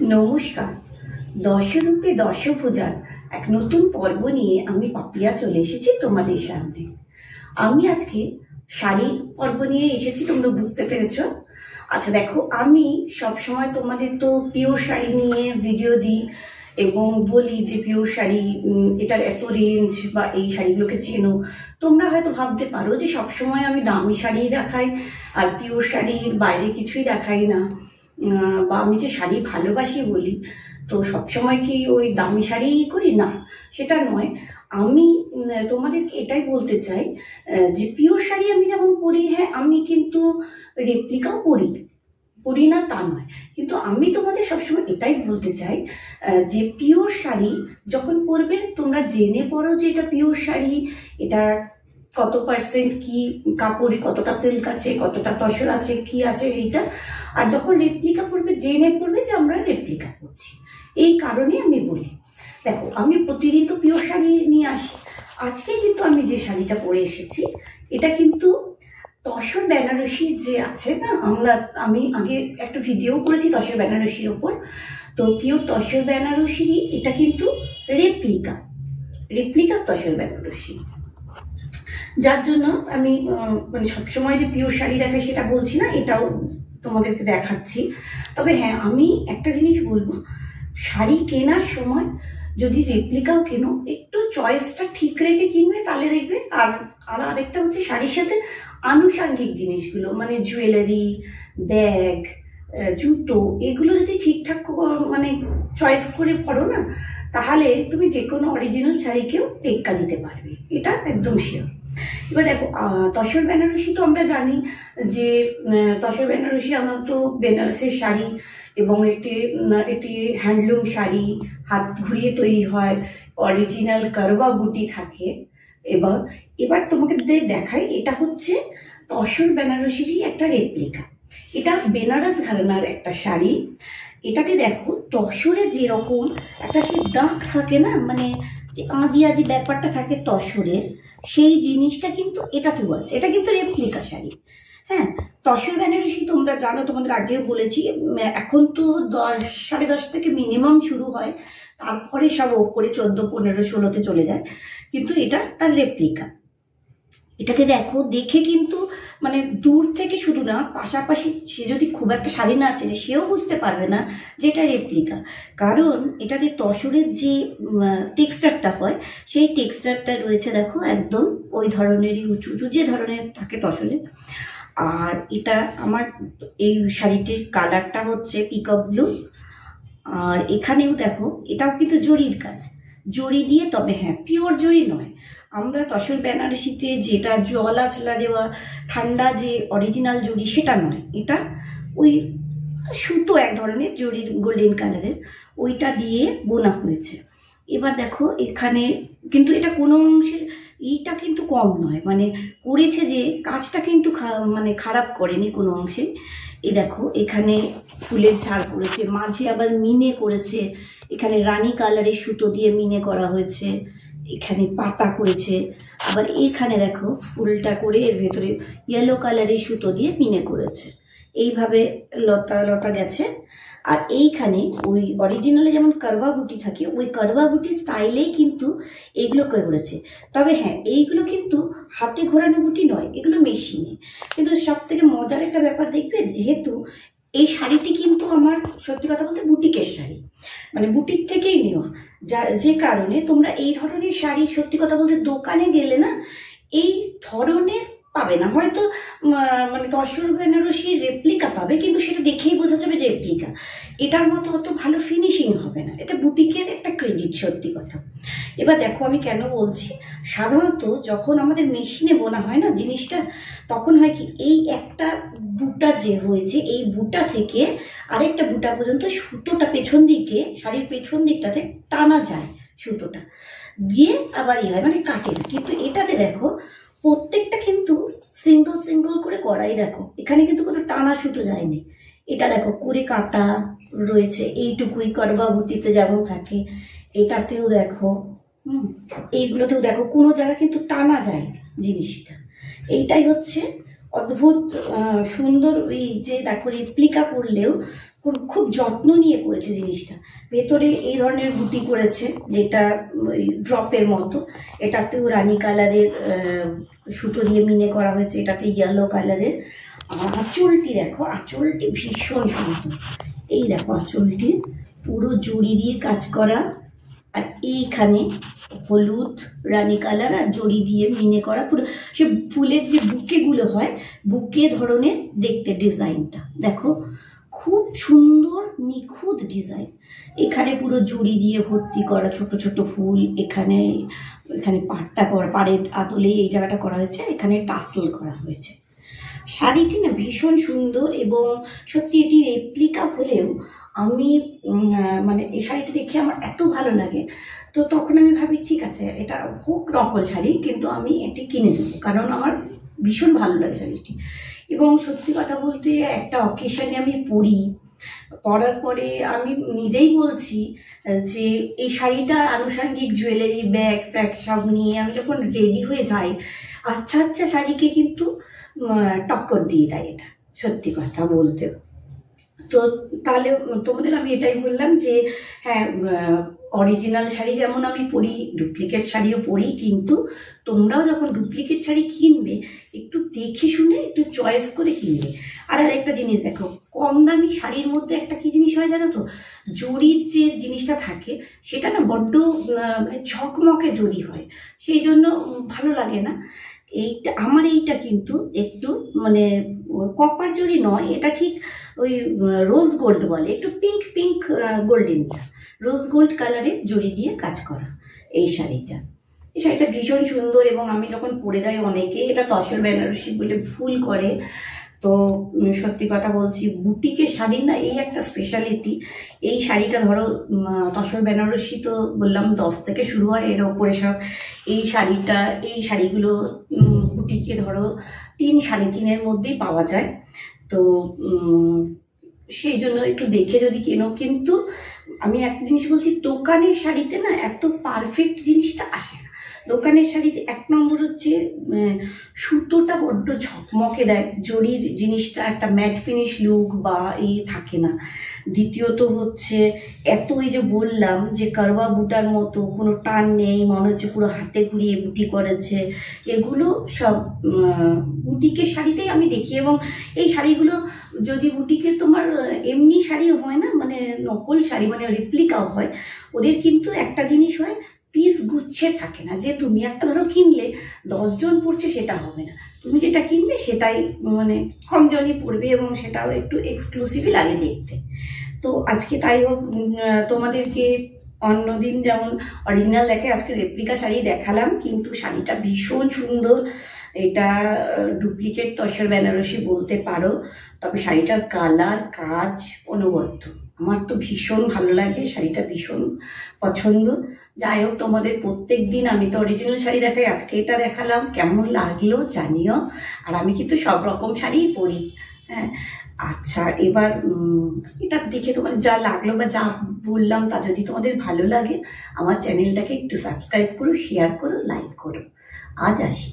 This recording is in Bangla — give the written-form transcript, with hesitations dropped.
নমস্কার। দশরূপে দশভুজার এক নতুন পর্ব নিয়ে আমি পাপিয়া চলে এসেছি তোমাদের সামনে। আমি আজকে শাড়ির পর্ব নিয়ে এসেছি, তোমরা বুঝতে পেরেছ। আচ্ছা দেখো, আমি সবসময় তোমাদের তো পিওর শাড়ি নিয়ে ভিডিও দিই এবং বলি যে পিওর শাড়ি এটার এত রেঞ্জ বা এই শাড়িগুলোকে চেনো। তোমরা হয়তো ভাবতে পারো যে সবসময় আমি দামি শাড়ি দেখাই আর পিওর শাড়ির বাইরে কিছুই দেখাই না, বা আমি যে শাড়ি ভালোবাসি বলি তো সবসময় কি ওই দামি শাড়িই করি না, সেটা নয়। আমি তোমাদেরকে এটাই বলতে চাই যে পিওর শাড়ি আমি যেমন পরি, হ্যাঁ আমি কিন্তু রেপ্লিকাও পরি না তা নয়, কিন্তু আমি তোমাদের সবসময় এটাই বলতে চাই যে পিওর শাড়ি যখন পরবে তোমরা জেনে পড়ো যে এটা পিওর শাড়ি, এটা কত পার্সেন্ট কি কাপড়ে, কতটা সিল্ক আছে, কতটা তসর আছে, কি আছে এইটা। আর যখন রেপ্লিকা পরবে জেনে পড়বে যে আমরা রেপ্লিকা করছি। এই কারণে আমি বলি, দেখো আমি প্রতিদিন তো পিওর শাড়ি নিয়ে আসি। আজকে কিন্তু আমি যে শাড়িটা পরে এসেছি এটা কিন্তু তসর বেনারসি যে আছে না, আমি আগে একটা ভিডিও করেছি তসর বেনারসির ওপর। তো পিওর তসর বেনারসি এটা কিন্তু রেপ্লিকা তসর বেনারসি, যার জন্য আমি মানে সবসময় যে পিওর শাড়ি দেখাই সেটা বলছি না, এটাও তোমাদেরকে দেখাচ্ছি। তবে হ্যাঁ, আমি একটা জিনিস বলবো, শাড়ি কেনার সময় যদি রেপ্লিকাও কেনো একটু চয়েসটা ঠিক রেখে কিনবে, তাহলে দেখবে। আর আরেকটা হচ্ছে শাড়ির সাথে আনুষঙ্গিক জিনিসগুলো, মানে জুয়েলারি, ব্যাগ, জুতো, এগুলো যদি ঠিকঠাক মানে চয়েস করে পরো না, তাহলে তুমি যে কোনো অরিজিনাল শাড়িকেও টেক্কা দিতে পারবে, এটা একদম শিওর। এবার দেখো, তসর বেনারসি তো আমরা জানি যে তসর বেনারসি আমার তো বেনারসের শাড়ি এবং এটি হ্যান্ডলুম শাড়ি, হাত ঘুরিয়ে তৈরি হয়, অরিজিনাল কারবা বুটি থাকে। এবার তোমাকে দেখাই, এটা হচ্ছে তসর বেনারসিরই একটা রেপ্লিকা। এটা বেনারস ঘরানার একটা শাড়ি। এটাতে দেখো তসরে যেরকম একটা সে দাগ থাকে না, মানে যে আজি ব্যাপারটা থাকে তসরের, সেই জিনিসটা কিন্তু এটাতেও আছে। এটা কিন্তু রেপ্লিকা শাড়ি। হ্যাঁ, তসর বেনারসি তোমরা জানো, তোমাদের আগেও বলেছি, এখন তো 10-10.5 থেকে মিনিমাম শুরু হয়, তারপরে সব ওপরে 14, 15, 16-তে চলে যায়। কিন্তু এটা তার রেপ্লিকা। এটাকে দেখো, দেখে কিন্তু মানে দূর থেকে শুধু না, পাশাপাশি সে যদি খুব একটা শাড়ি না চেনে সেও বুঝতে পারবে না যে এটা রেপ্লিকা, কারণ এটাতে তসরের যে টেক্সচারটা হয় সেই টেক্সচারটা রয়েছে দেখো, একদম ওই ধরনেরই উঁচু যে ধরনের থাকে তসরে। আর এটা আমার এই শাড়িটির কালারটা হচ্ছে পিকক ব্লু। আর এখানেও দেখো, এটাও কিন্তু জরির কাজ, জরি দিয়ে, তবে হ্যাঁ পিওর জরি নয়। আমরা তসর বেনারসিতে যেটা জলা চলা দেওয়া ঠান্ডা যে অরিজিনাল জরি সেটা নয়, এটা ওই সুতো এক ধরনের জরির গোল্ডেন কালারের, ওইটা দিয়ে বোনা হয়েছে। এবার দেখো এখানে কিন্তু এটা কোনো অংশের এইটা কিন্তু কম নয়, মানে করেছে যে কাজটা কিন্তু মানে খারাপ করেনি কোনো অংশে। এই দেখো এখানে ফুলের ঝাড় করেছে, মাঝে আবার মিনে করেছে, এখানে রানী কালারের সুতো দিয়ে মিনে করা হয়েছে, এখানে পাতা করেছে, আবার এখানে দেখো ফুলটা করে এর ভেতরে ইয়েলো কালারের সুতো দিয়ে মিনে করেছে, এইভাবে লতা লতা গেছে। আর এইখানে ওই অরিজিনালে যেমন কারবা বুটি থাকে, ওই কারবা বুটি স্টাইলেই কিন্তু এইগুলো করেছে। তবে হ্যাঁ, এইগুলো কিন্তু হাতে ঘোরানো বুটি নয়, এগুলো মেশিনে। কিন্তু সব থেকে মজার একটা ব্যাপার দেখবে, যেহেতু এই শাড়িটি কিন্তু আমার সত্যি কথা বলতে বুটিকের শাড়ি, মানে বুটিক থেকেই নেওয়া, যে কারণে তোমরা এই ধরনের শাড়ি সত্যি কথা বলতে দোকানে গেলে না এই ধরনের পাবে না। হয়তো মানে তসর বেনারসির রেপ্লিকা পাবে, কিন্তু সেটা দেখেই বোঝা যাবে যে রেপ্লিকা। এটার মতো অত ভালো ফিনিশিং হবে না, এটা বুটিকের একটা ক্রেডিট, সত্যি কথা। এবার দেখো আমি কেন বলছি, সাধারণত যখন আমাদের মেশিনে বোনা হয় না জিনিসটা, তখন হয় কি, এই একটা বুটা যে হয়েছে, এই বুটা থেকে আরেকটা বুটা পর্যন্ত সুতোটা পেছন দিকে, শাড়ির পেছন দিকটাতে টানা যায়, সুতোটা দিয়ে আবার হয়, মানে কাটে না। কিন্তু এটাতে দেখো প্রত্যেকটা কিন্তু সিঙ্গল করে করাই, দেখো এখানে কিন্তু কোনো টানা সুতো যায়নি। এটা দেখো করে কাটা রয়েছে, এইটুকুই কারবা বুটিতে যেমন থাকে এটাতেও দেখো, এইগুলোতেও দেখো কোনো জায়গা কিন্তু টানা যায় জিনিসটা। এইটাই হচ্ছে অদ্ভুত সুন্দর। এই যে দেখো রেপ্লিকা পরলেও খুব যত্ন নিয়ে করেছে জিনিসটা। ভেতরে এই ধরনের বুটি করেছে, যেটা ওই ড্রপের মতো। এটাতেও রানী কালারের সুতো দিয়ে মিনে করা হয়েছে, এটাতে ইয়েলো কালারের। আর আঁচলটি দেখো, আঁচলটি ভীষণ সুন্দর। এই দেখো আঁচলটি পুরো জড়ি দিয়ে কাজ করা, আর এইখানে হলুদ রানী কালার আর জড়ি দিয়ে মিনে করা, পুরো সে ফুলের যে বুকেগুলো হয় বুকে ধরনের দেখতে ডিজাইনটা দেখো, খুব সুন্দর নিখুঁত ডিজাইন। এখানে পুরো জড়ি দিয়ে ভর্তি করা ছোট ছোট ফুল, এখানে এখানে পাড়টা করা, পাড়ের আদলে এই জায়গাটা করা হয়েছে, এখানে টাসেল করা হয়েছে। শাড়িটি না ভীষণ সুন্দর, এবং সত্যি এটি রেপ্লিকা হলেও আমি মানে এই শাড়িটা দেখে আমার এত ভালো লাগে, তো তখন আমি ভাবি ঠিক আছে এটা হোক নকল শাড়ি, কিন্তু আমি এটি কিনে দেবো, কারণ আমার ভীষণ ভালো লাগে শাড়িটি। এবং সত্যি কথা বলতে একটা অকেশনে আমি পরার পরে আমি নিজেই বলছি যে এই শাড়িটা আনুষঙ্গিক জুয়েলারি, ব্যাগ ফ্যাগ সব নিয়ে আমি যখন রেডি হয়ে যাই, আচ্ছা আচ্ছা শাড়িকে কিন্তু টক্কর দিয়ে দেয় এটা, সত্যি কথা বলতে। তো তাহলে তোমাদের আমি এটাই বললাম যে হ্যাঁ, অরিজিনাল শাড়ি যেমন আমি পরি, ডুপ্লিকেট শাড়িও পরি, কিন্তু তোমরাও যখন ডুপ্লিকেট শাড়ি কিনবে একটু দেখে শুনে একটু চয়েস করে কিনবে। আর আরেকটা জিনিস দেখো, কম দামি শাড়ির মধ্যে একটা কি জিনিস হয় জানো তো, জরির যে জিনিসটা থাকে সেটা না বড্ড ঝকমকে জরি হয়, সেই জন্য ভালো লাগে না। এইটা আমার এইটা কিন্তু একটু মানে কপার জরি নয়, এটা ঠিক ওই রোজ গোল্ড বলে, একটু pink pink golden, rose gold কালারের জড়ি দিয়ে কাজ করা এই শাড়িটা। এই শাড়িটা ভীষণ সুন্দর, এবং আমি যখন পরে যাই অনেকে এটা তসর বেনারসি বলে ভুল করে। তো সত্যি কথা বলছি, বুটিকের শাড়ি না এই একটা স্পেশালিটি। এই শাড়িটা ধরো তসর বেনারসি তো বললাম 10 থেকে শুরু হয়, এর ওপরে সব এই শাড়িটা, এই শাড়িগুলো বুটিকে ধরো 3-3.5-এর মধ্যেই পাওয়া যায়। তো সেই জন্য একটু দেখে যদি কেনো। কিন্তু আমি একটা জিনিস বলছি, দোকানের শাড়িতে না এত পারফেক্ট জিনিসটা আসে না। দোকানের শাড়িতে 1 নম্বর হচ্ছে সুতোটা বড্ড ঝকমকে দেয়, জরির জিনিসটা একটা ম্যাট ফিনিশ লুক বা এই থাকে না। দ্বিতীয়ত হচ্ছে এত এই যে বললাম যে কারবা বুটার মতো কোনো টান নেই, মনে হচ্ছে পুরো হাতে ঘুরিয়ে বুটি করেছে, এগুলো সব বুটিকের শাড়িতেই আমি দেখি। এবং এই শাড়িগুলো যদি বুটিকের তোমার এমনি শাড়ি হয় না, মানে নকল শাড়ি মানে রেপ্লিকাও হয়, ওদের কিন্তু একটা জিনিস হয়, পিস গুচ্ছে থাকে না। যে তুমি একটা ধরো কিনলে 10 জন পড়ছে সেটা হবে না, তুমি যেটা কিনবে সেটাই মানে কম জনই পড়বে, এবং সেটাও একটু এক্সক্লুসিভই লাগে দেখতে। তো আজকে তাই হোক, তোমাদেরকে অন্যদিন যেমন অরিজিনাল দেখে আজকে রেপ্লিকা শাড়ি দেখালাম, কিন্তু শাড়িটা ভীষণ সুন্দর। এটা ডুপ্লিকেট তসর বেনারসি বলতে পারো, তবে শাড়িটার কালার কাজ অনবদ্য, আমার তো ভীষণ ভালো লাগে, শাড়িটা ভীষণ পছন্দ। যাই হোক, তোমাদের প্রত্যেক দিন আমি তো অরিজিনাল শাড়ি দেখাই, আজকে এটা দেখালাম, কেমন লাগলো জানিও। আর আমি কিন্তু সব রকম শাড়িই পরি। হ্যাঁ, আচ্ছা, এবার এটা দেখে তোমার যা লাগলো বা যা বললাম তা যদি তোমাদের ভালো লাগে, আমার চ্যানেলটাকে একটু সাবস্ক্রাইব করো, শেয়ার করো, লাইক করো। আজ আসি।